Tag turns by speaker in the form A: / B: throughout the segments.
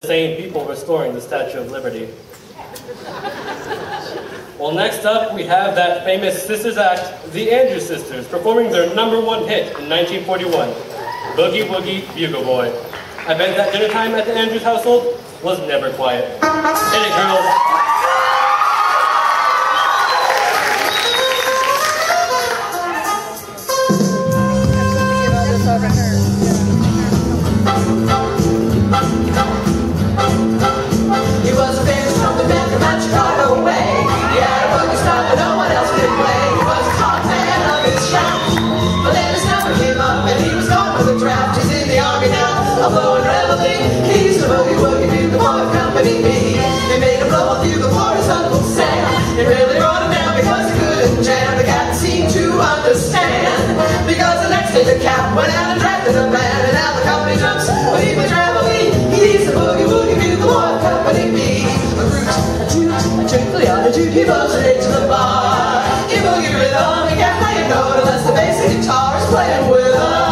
A: Same people restoring the Statue of Liberty. Well, next up, we have that famous sisters act, the Andrews Sisters, performing their #1 hit in 1941, Boogie Woogie Bugle Boy. I bet that dinner time at the Andrews household was never quiet. Hit it, girls.
B: He's the boogie woogie bugle boy of Company B. They made him blow a bugle for his Uncle Sam. They really brought him down because he couldn't jam. The cat seemed to understand, because the next day the cat went out and drafted a band. And now the company jumps when he was traveling. He's the boogie woogie bugle boy of Company B. A root, a toot, a twinkle, a toot, he blows it into the bar. He boogie rhythm, he can't play a note unless the basic guitar is playing with him.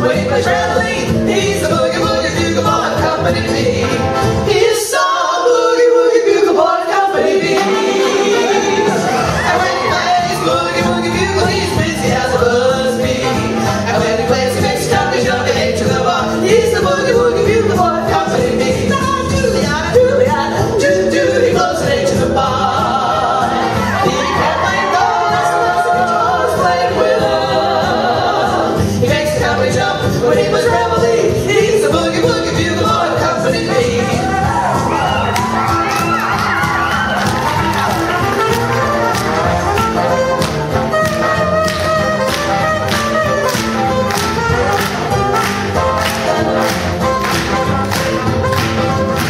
B: When he plays traveling, he's the boogie woogie bugle boy of Company B. He's some boogie woogie bugle boy of Company B. And when he plays boogie woogie bugle, he's busy as a buzzbee. And when he plays, he makes company jump and to the bar. He's the boogie woogie bugle boy of Company B. Doodly-ah, doo-doo, he blows it into the bar. He can't play gold unless the guitar is playing with him. He makes the company jump when he was reveling. He's the boogie woogie bugle boy of Company B.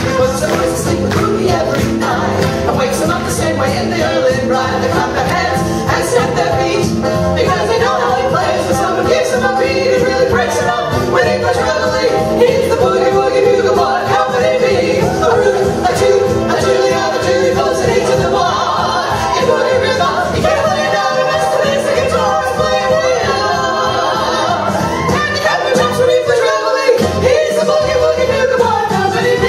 B: He puts the boys to sleep with Boogie every night and wakes them up the same way in the early bride. They clap their hands and step their feet because they know how he plays. But someone gives him a beat, it really breaks him up when he plays reveling. He's the boogie woogie bugle boy of Company B. A root, a toot, a tooty, a toot, he blows it into the bar. In boogie rhythm, he can't play it down unless the basic guitar is playing with him. And the company jumps when he plays reveling. He's the boogie woogie bugle boy of Company B.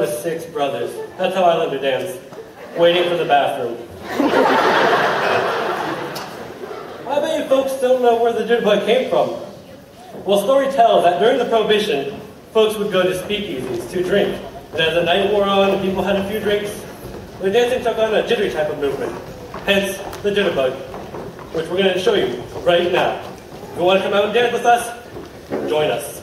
A: with 6 brothers. That's how I learned to dance, waiting for the bathroom. I bet you folks don't know where the jitterbug came from. Well, story tells that during the Prohibition, folks would go to speakeasies to drink. And as the night wore on and people had a few drinks, the dancing took on a jittery type of movement. Hence, the jitterbug, which we're going to show you right now. If you want to come out and dance with us, join us.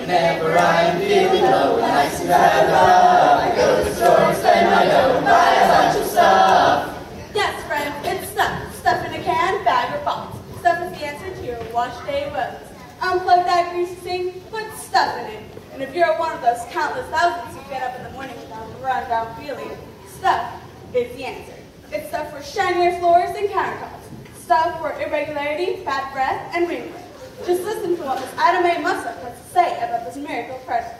B: Whenever I'm feeling low and nice and bad love, I go to the store and spend my dough and buy a bunch of stuff.
C: Yes, friend, it's stuff. Stuff in a can, bag, or box. Stuff is the answer to your wash day woes. Unplug that greasy sink, put stuff in it. And if you're one of those countless thousands who get up in the morning without a run-down feeling, stuff is the answer. It's stuff for shinier floors and countertops. Stuff for irregularity, bad breath, and ringworm. Just listen to what Miss Ida Mae Mussup has to say about this miracle present.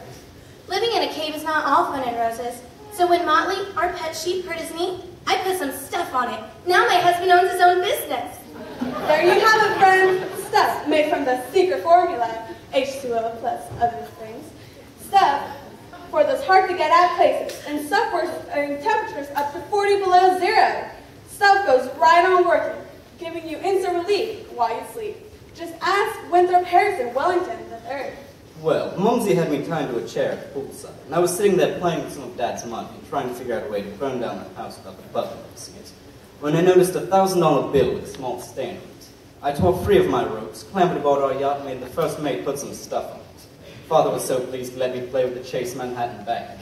D: Living in a cave is not all fun and roses. So when Motley, our pet sheep, hurt his knee, I put some stuff on it. Now my husband owns his own business.
C: There you have it, friend. Stuff made from the secret formula, H2O plus other things. Stuff for those hard-to-get-at places, and stuff for temperatures up to 40 below zero. Stuff goes right on working, giving you instant relief while you sleep. Just ask Winthrop Harrison Wellington III.
E: Well, Mumsy had me tied to a chair at the poolside, and I was sitting there playing with some of Dad's money and trying to figure out a way to burn down the house without the butler noticing it, when I noticed a $1,000 bill with a small stain on it. I tore free of my ropes, clambered aboard our yacht, and made the first mate put some stuff on it. Father was so pleased to let me play with the Chase Manhattan Bank.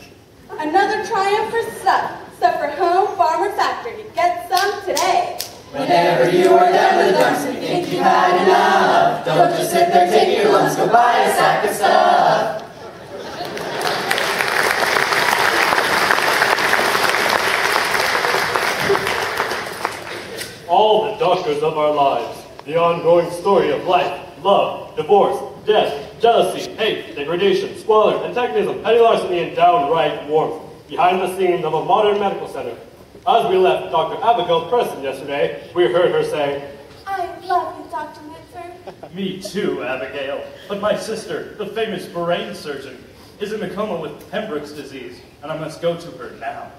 C: Another triumph for Stuff. Stuff for home, farm, or factory. Get some today.
B: Whenever you are down to the dumps and you think you've had enough, don't just sit there taking your lumps, go buy a sack of stuff.
A: All the doctors of our lives, the ongoing story of life, love, divorce, death, jealousy, hate, degradation, squalor, antagonism, petty larceny, and downright warmth, behind the scenes of a modern medical center. As we left Dr. Abigail Preston yesterday, we heard her say,
C: I love you, Dr. Mitford.
F: Me too, Abigail. But my sister, the famous brain surgeon, is in a coma with Pembroke's disease, and I must go to her now.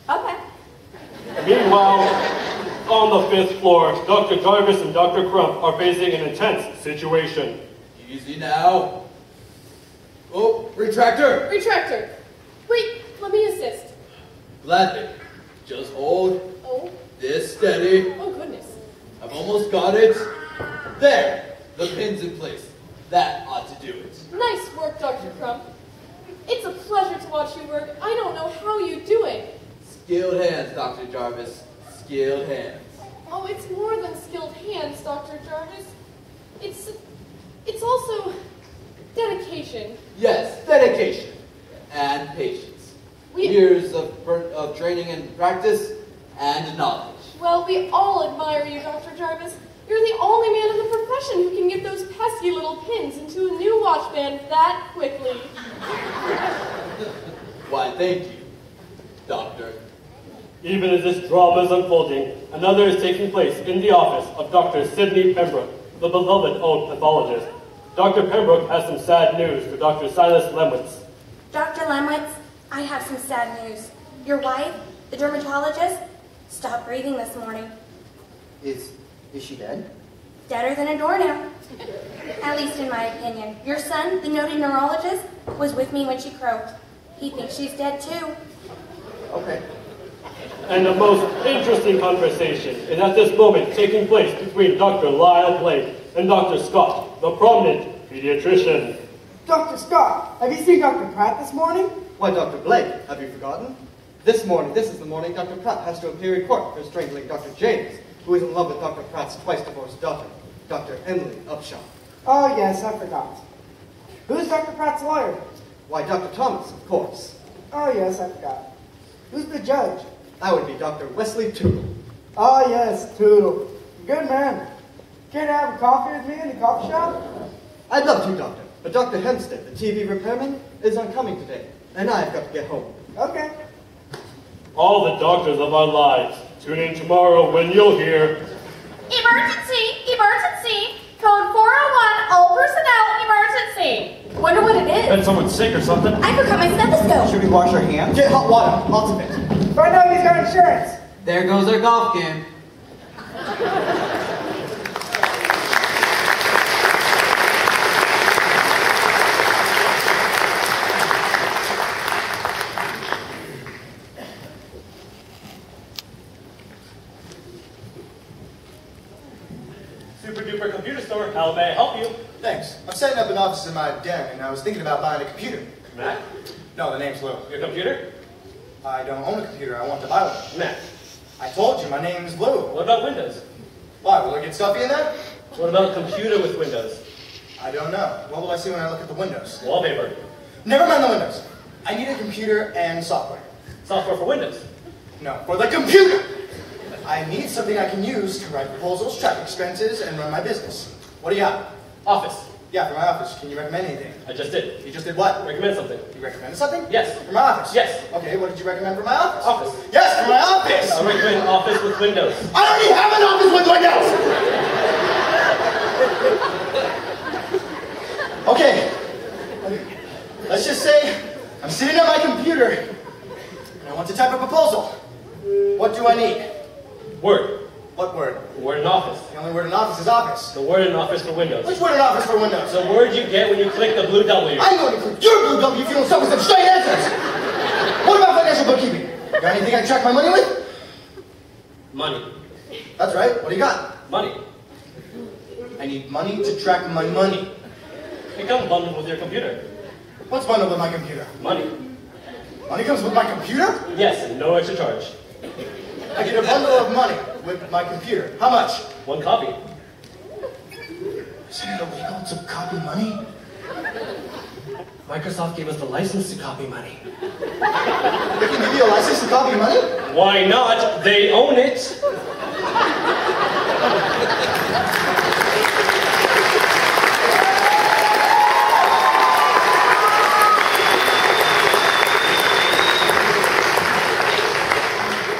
C: Okay.
A: Meanwhile, on the 5th floor, Dr. Jarvis and Dr. Crump are facing an intense situation.
G: Easy now. Oh, retractor.
H: Retractor. Wait, let me assist.
G: Gladly. Just hold
H: Oh,
G: this steady.
H: oh goodness.
G: I've almost got it. There. The pin's in place. That ought to do it.
H: Nice work, Dr. Crump. It's a pleasure to watch you work. I don't know how you do it.
G: Skilled hands, Dr. Jarvis. Skilled hands.
H: Oh, it's more than skilled hands, Dr. Jarvis. It's also dedication.
G: Yes, dedication. And patience. Years of training and practice and knowledge.
H: Well, we all admire you, Dr. Jarvis. You're the only man in the profession who can get those pesky little pins into a new watch band that quickly.
G: Why, thank you, Doctor.
A: Even as this drama is unfolding, another is taking place in the office of Dr. Sidney Pembroke, the beloved old pathologist. Dr. Pembroke has some sad news for Dr. Silas Lemwitz.
D: Dr. Lemwitz, I have some sad news. Your wife, the dermatologist, stopped breathing this morning.
I: Is she dead?
D: Deader than a doornail. At least in my opinion. Your son, the noted neurologist, was with me when she croaked. He thinks she's dead too.
I: Okay.
A: And the most interesting conversation is at this moment taking place between Dr. Lyle Blake and Dr. Scott, the prominent pediatrician.
J: Dr. Scott, have you seen Dr. Pratt this morning?
I: Why, Dr. Blake, have you forgotten? This is the morning Dr. Pratt has to appear in court for strangling Dr. James, who is in love with Dr. Pratt's twice-divorced daughter, Dr. Emily Upshaw.
J: Oh, yes, I forgot. Who's Dr. Pratt's lawyer?
I: Why, Dr. Thomas, of course.
J: Oh, yes, I forgot. Who's the judge?
I: That would be Dr. Wesley Tootle.
J: Oh, yes, Toodle. Good man. Care to have a coffee with me in the coffee shop?
I: I'd love to, Doctor, but Dr. Hempstead, the TV repairman, is uncoming today, and I've got to get home.
J: Okay.
A: All the doctors of our lives, tune in tomorrow when you'll hear...
K: Emergency! Emergency! Code 401, all personnel, emergency!
D: Wonder what it is.
F: Bet someone's sick or something.
D: I forgot my stethoscope.
I: Should we wash our hands? Get hot water, lots of it.
J: Find out if he's got insurance.
B: There goes our golf game.
A: Super Duper Computer Store, how may I help you?
L: Thanks. I'm setting up an office in my den, and I was thinking about buying a computer.
A: Matt?
L: No, the name's Lou.
A: Your computer?
L: I don't own a computer. I want to buy one.
A: Matt.
L: I told you, my name's Lou.
A: What about Windows?
L: Why, will I get stuffy in there?
A: What about a computer with Windows?
L: I don't know. What will I see when I look at the windows?
A: Wallpaper.
L: Never mind the windows. I need a computer and software.
A: Software for Windows.
L: No, for the computer! I need something I can use to write proposals, track expenses, and run my business. What do you got?
A: Office.
L: Yeah, for my office. Can you recommend anything?
A: I just did.
L: You just did what?
A: Recommend something.
L: You recommended something?
A: Yes.
L: For my office?
A: Yes.
L: Okay, what did you recommend for my office?
A: Office.
L: Yes, for my office!
A: I recommend Office with Windows.
L: I already have an office with windows! Okay. Let's just say I'm sitting at my computer and I want to type a proposal. What do I need?
A: Word.
L: What word?
A: Word in Office.
L: The only word in office is office.
A: The word in office for Windows.
L: Which word in office for Windows?
A: The word you get when you click the blue W.
L: I'm going to click your blue W if you don't start with some straight answers. What about financial bookkeeping? Got anything I can track my money with?
A: Money.
L: That's right. What do you got?
A: Money.
L: I need money to track my money.
A: It comes bundled with your computer.
L: What's bundled with my computer?
A: Money.
L: Money comes with my computer?
A: Yes, and no extra charge.
L: I get a bundle of money with my computer. How much?
A: 1 copy.
L: Isn't it illegal to copy money?
A: Microsoft gave us the license to copy money.
L: They can give you a license to copy money?
A: Why not? They own it.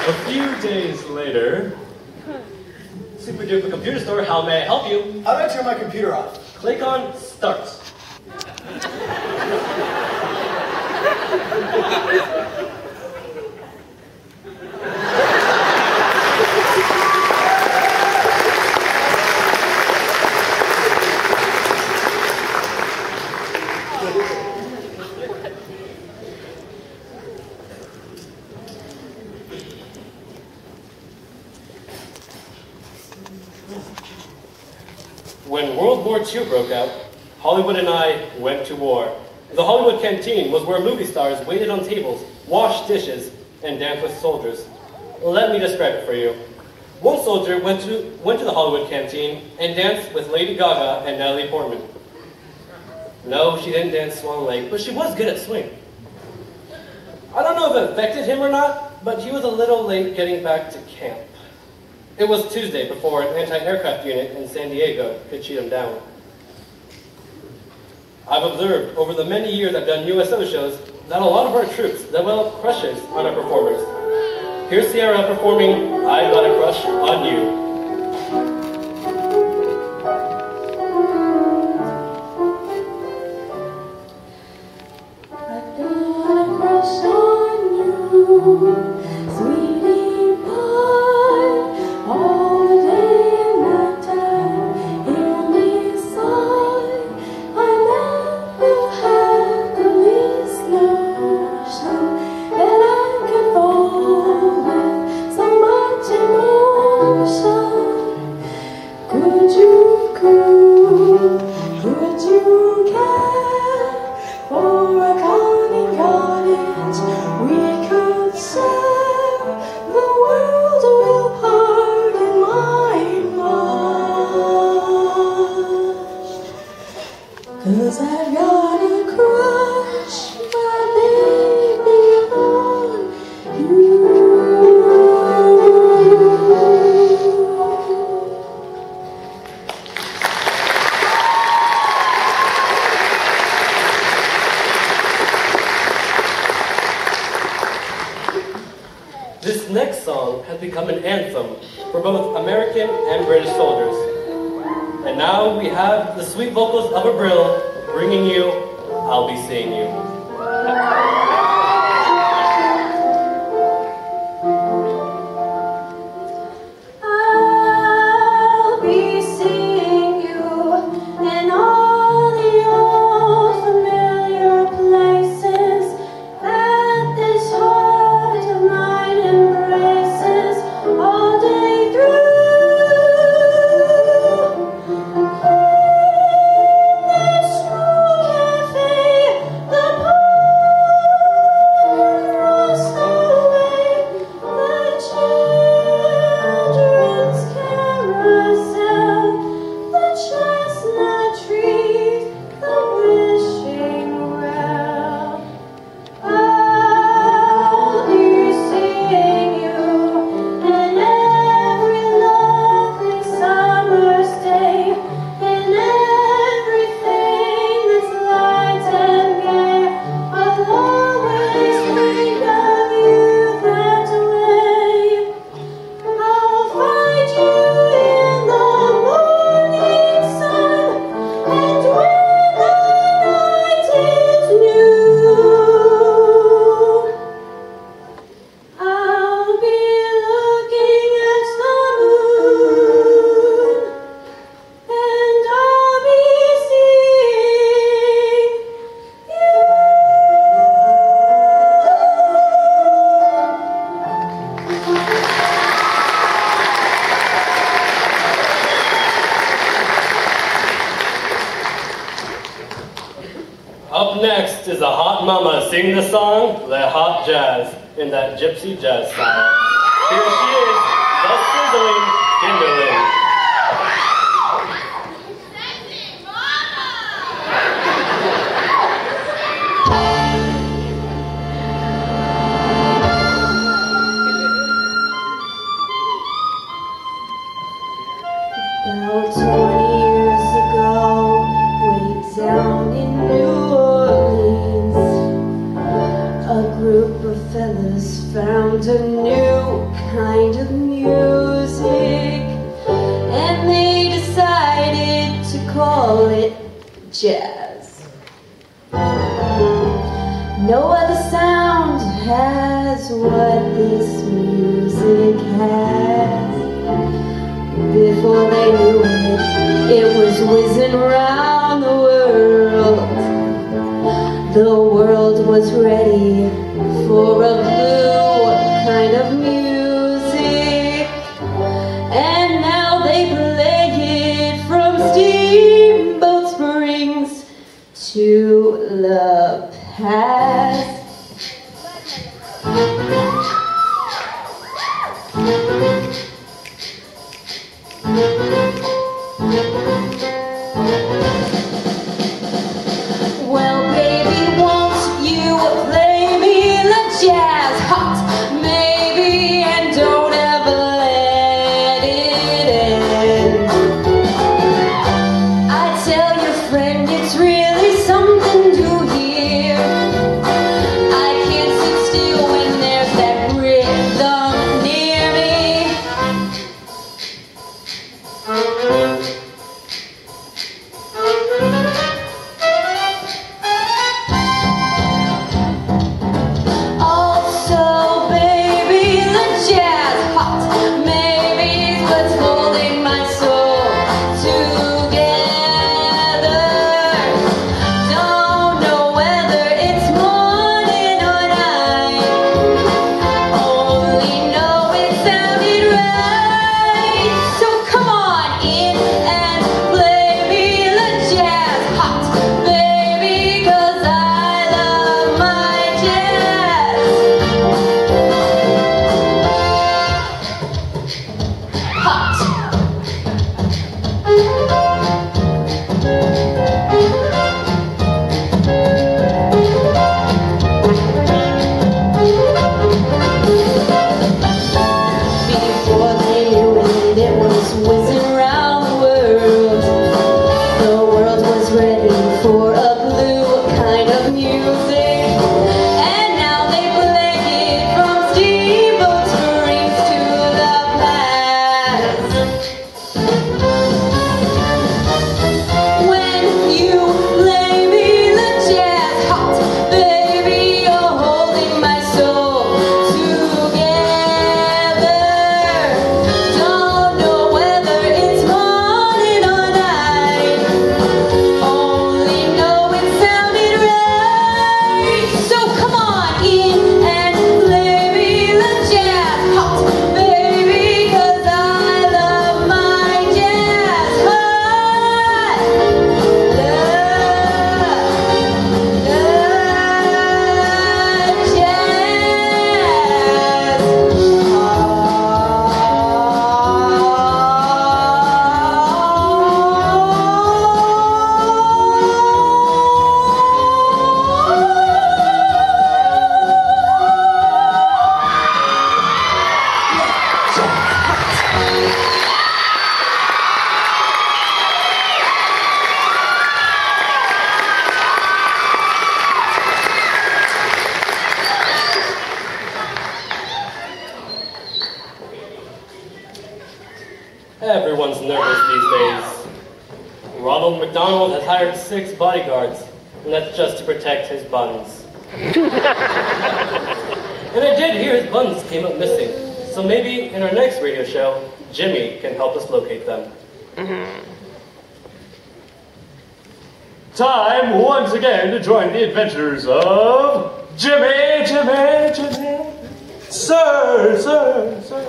A: A few days later, Super Duper Computer Store, how may I help you?
L: How do I turn my computer off?
A: Click on Start. When World War II broke out, Hollywood and I went to war. The Hollywood canteen was where movie stars waited on tables, washed dishes, and danced with soldiers. Let me describe it for you. One soldier went to the Hollywood canteen and danced with Lady Gaga and Natalie Portman. No, she didn't dance Swan Lake, but she was good at swing. I don't know if it affected him or not, but he was a little late getting back to camp. It was Tuesday before an anti-aircraft unit in San Diego could shoot him down. I've observed over the many years I've done USO shows that a lot of our troops develop crushes on our performers. Here's Sierra performing I Got a Crush on You. This next song has become an anthem for both American and British soldiers. And now we have the sweet vocals of Abril bringing you I'll Be Seeing You. Up next is a hot mama singing the song Le Hot Jazz in that gypsy jazz style. Here she is, the sizzling Kimberly.
M: About 20 years ago, way down in New Orleans, a group of fellas found a new kind of music, and they decided to call it jazz. No other sound has what this music has. Before they knew it, it was whizzing around the world. The world was ready for a blue kind of music, and now they play it from Steamboat Springs to La Paz. Well, baby, won't you play me the jazz hot, maybe, and don't ever let it end. I tell your friend it's really something to hear. I can't sit still when there's that rhythm near me. Also, baby, the jazz hot, maybe what's holding my soul together. Don't know whether it's morning or night, only know it sounded right. So come on in and play me the jazz hot, baby, 'cause I love my jazz. Hot. Before they knew it, it was whizzing around the world. The world was ready for a blue kind of music, and now they play it from Steamboat Springs to La Paz. When you play me the jazz hot, baby, you're holding my soul together. Don't know whether it's morning or night, only know it sounded right. So come on in and play me the jazz hot, baby, 'cause I love my jazz hot.
A: Everyone's nervous these days. Ronald McDonald has hired 6 bodyguards, and that's just to protect his buns. And I did hear his buns came up missing, so maybe in our next radio show, Jimmy can help us locate them.
F: Time once again to join the adventures of Jimmy, Jimmy, Jimmy. Sir, sir, sir.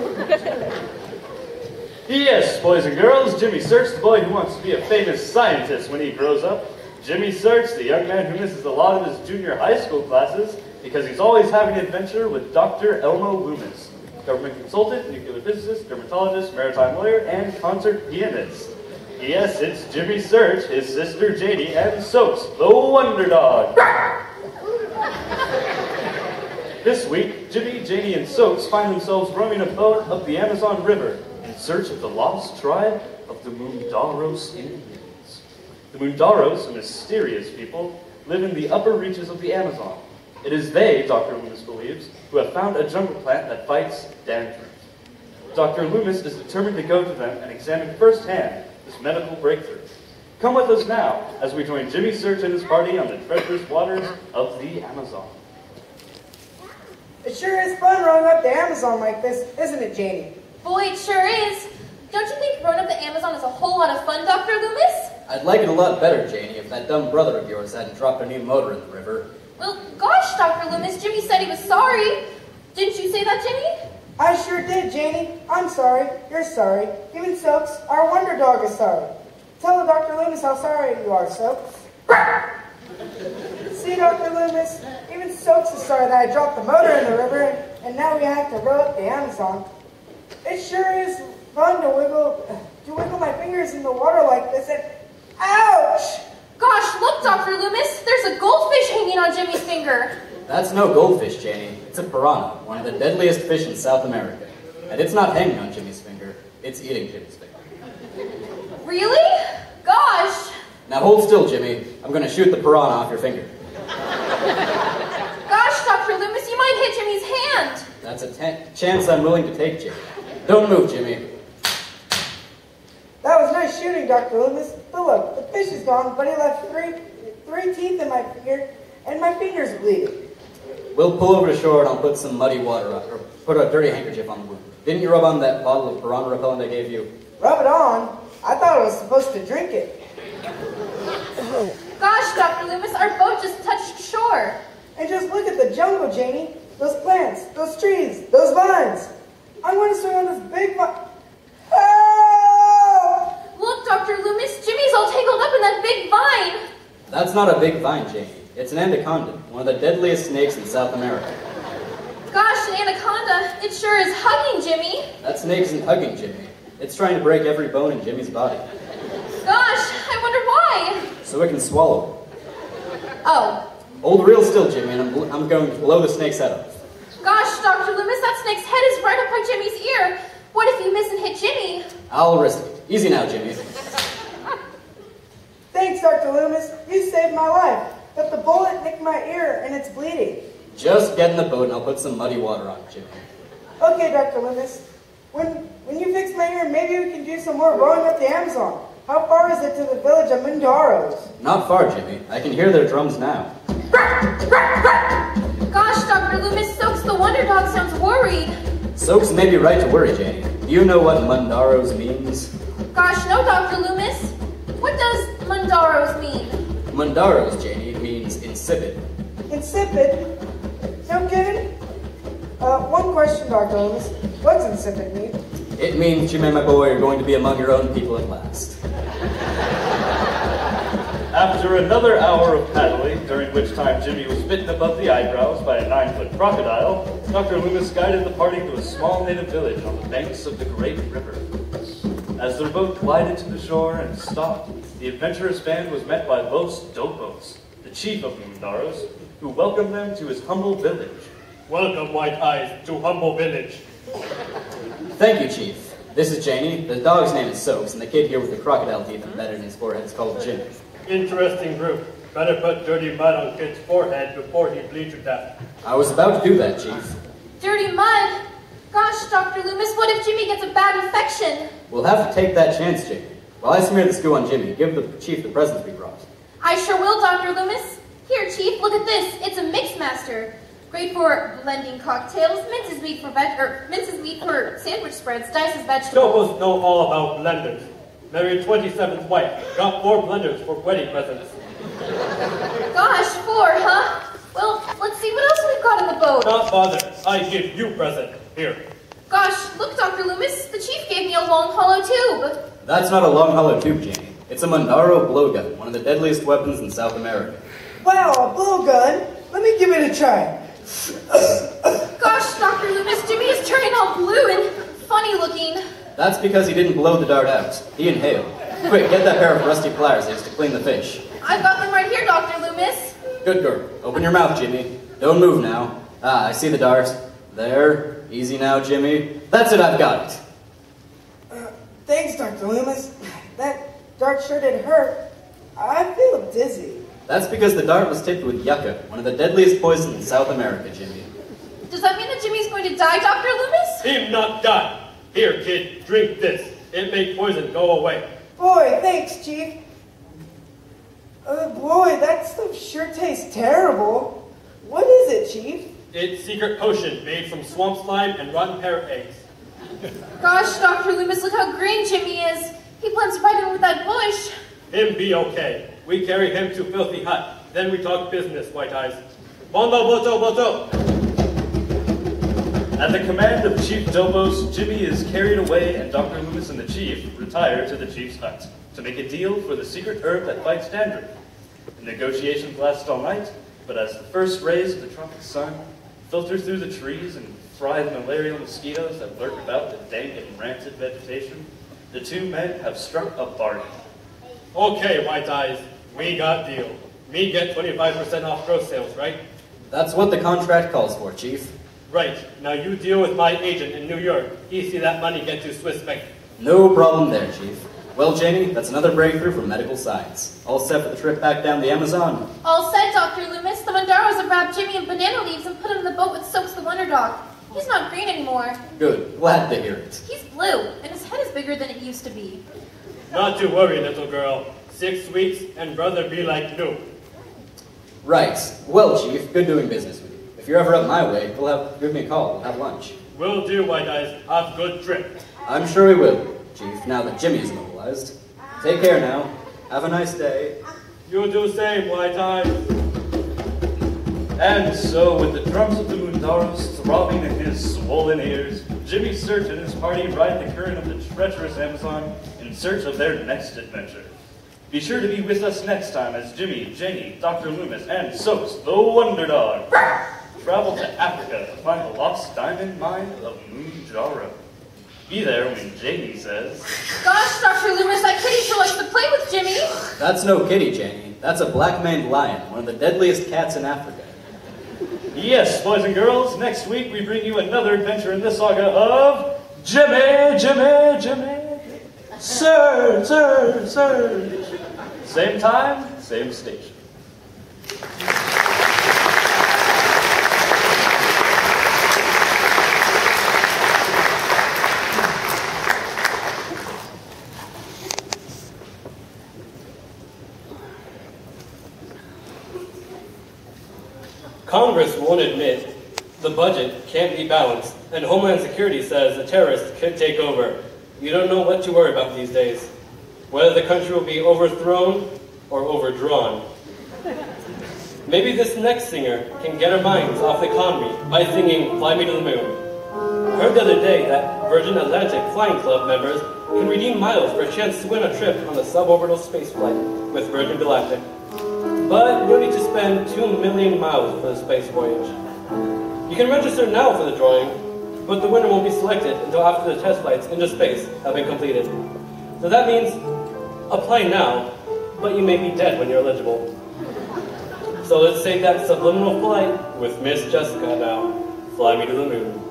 F: Yes, boys and girls, Jimmy Search, the boy who wants to be a famous scientist when he grows up. Jimmy Search, the young man who misses a lot of his junior high school classes because he's always having an adventure with Dr. Elmo Loomis, government consultant, nuclear physicist, dermatologist, maritime lawyer, and concert pianist. Yes, it's Jimmy Search, his sister Janie, and Soaps, the Wonder Dog. This week, Jimmy, Janie, and Soaps find themselves rowing a boat up the Amazon River in search of the lost tribe of the Mundaros Indians. The Mundaros, a mysterious people, live in the upper reaches of the Amazon. It is they, Dr. Loomis believes, who have found a jungle plant that fights dandruff. Dr. Loomis is determined to go to them and examine firsthand this medical breakthrough. Come with us now as we join Jimmy Search and his party on the treacherous waters of the Amazon.
J: It sure is fun rowing up the Amazon like this, isn't it, Janie?
K: Boy, it sure is. Don't you think rowing up the Amazon is a whole lot of fun, Dr. Loomis?
E: I'd like it a lot better, Janie, if that dumb brother of yours hadn't dropped a new motor in the river.
K: Well, gosh, Dr. Loomis, Jimmy said he was sorry. Didn't you say that, Jimmy?
J: I sure did, Janie. I'm sorry. You're sorry. Even Soaps, our wonder dog, is sorry. Tell Dr. Loomis how sorry you are, Soaps. See, Dr. Loomis, even Soaps is sorry that I dropped the motor in the river, and now we have to row up the Amazon. It sure is fun to wiggle my fingers in the water like this, and ouch!
K: Gosh, look, Dr. Loomis, there's a goldfish hanging on Jimmy's finger.
E: That's no goldfish, Janie. It's a piranha, one of the deadliest fish in South America. And it's not hanging on Jimmy's finger, it's eating Jimmy's finger.
K: Really? Gosh.
E: Now hold still, Jimmy. I'm going to shoot the piranha off your finger.
K: Gosh, Dr. Loomis, you might hit Jimmy's hand.
E: That's a chance I'm willing to take, Jimmy. Don't move, Jimmy.
J: That was nice shooting, Dr. Loomis. But look, the fish is gone, but he left three teeth in my finger, and my finger's bleeding.
E: We'll pull over to shore and I'll put some muddy water on, or put a dirty handkerchief on the wound. Didn't you rub on that bottle of piranha repellent I gave you?
J: Rub it on? I thought I was supposed to drink it.
K: Gosh, Dr. Loomis, our boat just touched shore.
J: And just look at the jungle, Janie. Those plants, those trees, those vines. I'm going to swing on this big vine. Oh!
K: Look, Dr. Loomis, Jimmy's all tangled up in that big vine.
E: That's not a big vine, Janie. It's an anaconda, one of the deadliest snakes in South America.
K: Gosh, an anaconda, it sure is hugging Jimmy.
E: That snake isn't hugging Jimmy. It's trying to break every bone in Jimmy's body.
K: Gosh, I wonder why.
E: So it can swallow it.
K: Oh.
E: Hold real still, Jimmy, and I'm going to blow the snake's head off.
K: Gosh, Dr. Loomis, that snake's head is right up by Jimmy's ear. What if you miss and hit Jimmy?
E: I'll risk it. Easy now, Jimmy.
J: Thanks, Dr. Loomis. You saved my life. But the bullet nicked my ear, and it's bleeding.
E: Just get in the boat, and I'll put some muddy water on it, Jimmy.
J: Okay, Dr. Loomis. When you fix my ear, maybe we can do some more rowing up the Amazon. How far is it to the village of Mundaros?
E: Not far, Jimmy. I can hear their drums now.
K: Gosh, Dr. Loomis, Soaps the Wonder Dog sounds worried.
E: Soaps may be right to worry, Janie. Do you know what Mundaros means?
K: Gosh, no, Dr. Loomis. What does Mundaros mean?
E: Mundaros, Janie, means insipid.
J: Insipid? No kidding? One question, Dr. Loomis. What's insipid mean?
E: It means, Jimmy, my boy, you're going to be among your own people at last.
F: After another hour of paddling, during which time Jimmy was bitten above the eyebrows by a 9-foot crocodile, Dr. Loomis guided the party to a small native village on the banks of the great river. As their boat glided to the shore and stopped, the adventurous band was met by Los Dopos, the chief of Mundaros, who welcomed them to his humble village.
A: Welcome, White Eyes, to humble village.
E: Thank you, Chief. This is Janie. The dog's name is Soaps, and the kid here with the crocodile teeth embedded in his forehead is called Jimmy.
A: Interesting group. Better put dirty mud on kid's forehead before he bleeds to death.
E: I was about to do that, Chief.
K: Dirty mud? Gosh, Dr. Loomis, what if Jimmy gets a bad infection?
E: We'll have to take that chance, Jimmy. While I smear the stew on Jimmy, give the Chief the presents we brought.
K: I sure will, Dr. Loomis. Here, Chief, look at this. It's a mix master. Great for blending cocktails, minces wheat for sandwich spreads, dices vegetables.
A: Stopos know all about blenders. Married 27th wife. Got 4 blenders for wedding presents.
K: Gosh, 4, huh? Well, let's see what else we've got in the boat.
A: Not bother. I give you present. Here.
K: Gosh, look, Dr. Loomis. The Chief gave me a long, hollow tube.
E: That's not a long, hollow tube, Janie. It's It's a Mondaro blowgun, one of the deadliest weapons in South America.
J: Wow, a blowgun? Let me give it a try.
K: Gosh, Dr. Loomis, Jimmy is turning all blue and funny looking.
E: That's because he didn't blow the dart out. He inhaled. Quick, get that pair of rusty pliers I used to clean the fish.
K: I've got them right here, Dr. Loomis.
E: Good girl. Open your mouth, Jimmy. Don't move now. Ah, I see the dart. There. Easy now, Jimmy. That's it, I've got it.
J: Thanks, Dr. Loomis. That dart sure did hurt. I feel dizzy.
E: That's because the dart was tipped with yucca, one of the deadliest poisons in South America, Jimmy.
K: Does that mean that Jimmy's going to die, Dr. Loomis?
A: Him not die. Here, kid, drink this. It make poison go away.
J: Boy, thanks, Chief. Boy, that stuff sure tastes terrible. What is it, Chief?
A: It's secret potion made from swamp slime and rotten parrot eggs.
K: Gosh, Dr. Loomis, look how green Jimmy is. He blends right in with that bush.
A: Him be okay. We carry him to Filthy Hut. Then we talk business, White Eyes. Bondo boto boto.
F: At the command of Chief Dobos, Jimmy is carried away and Dr. Loomis and the Chief retire to the Chief's hut to make a deal for the secret herb that fights dandruff. The negotiations last all night, but as the first rays of the tropic sun filter through the trees and fry the malarial mosquitoes that lurk about the dank and rancid vegetation, the two men have struck a bargain.
A: Okay, White Eyes, we got deal. Me get 25% off gross sales, right?
E: That's what the contract calls for, Chief.
A: Right. Now you deal with my agent in New York. He see that money get to Swiss Bank.
E: No problem there, Chief. Well, Janie, that's another breakthrough from medical science. All set for the trip back down the Amazon?
K: All set, Dr. Loomis. The Mondaros have wrapped Jimmy in banana leaves and put him in the boat with Soaks the Wonder Dog. He's not green anymore.
E: Good. Glad to hear it.
K: He's blue, and his head is bigger than it used to be.
A: Not to worry, little girl. 6 weeks and brother be like new.
E: Right. Well, Chief, good doing business with you. If you're ever up my way, give me a call. We'll have lunch.
A: Will do, White Eyes. Have good trip.
E: I'm sure we will, Chief, now that Jimmy is mobilized. Take care now. Have a nice day.
A: You do same, White Eyes.
F: And so, with the drums of the Mundaros throbbing in his swollen ears, Jimmy Search and his party ride the current of the treacherous Amazon in search of their next adventure. Be sure to be with us next time as Jimmy, Janie, Dr. Loomis, and Soaks the Wonder Dog travel to Africa to find the lost diamond mine of Moonjaro. Be there when Janie says,
K: Gosh, Dr. Loomis, that kitty sure likes to play with Jimmy.
E: That's no kitty, Janie. That's a black-maned lion, one of the deadliest cats in Africa.
F: Yes, boys and girls, next week we bring you another adventure in the saga of Jimmy, Jimmy, Jimmy. Sir, sir, sir. Same time, same station.
A: Congress won't admit the budget can't be balanced, and Homeland Security says the terrorists could take over. You don't know what to worry about these days, whether the country will be overthrown or overdrawn. Maybe this next singer can get our minds off the economy by singing Fly Me to the Moon. I heard the other day that Virgin Atlantic Flying Club members can redeem miles for a chance to win a trip on a suborbital space flight with Virgin Galactic. But you'll need to spend 2 million miles for the space voyage. You can register now for the drawing, but the winner won't be selected until after the test flights into space have been completed. So that means apply now, but you may be dead when you're eligible. So let's take that subliminal flight with Miss Jessica now. Fly me to the moon.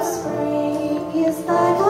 M: Spring is like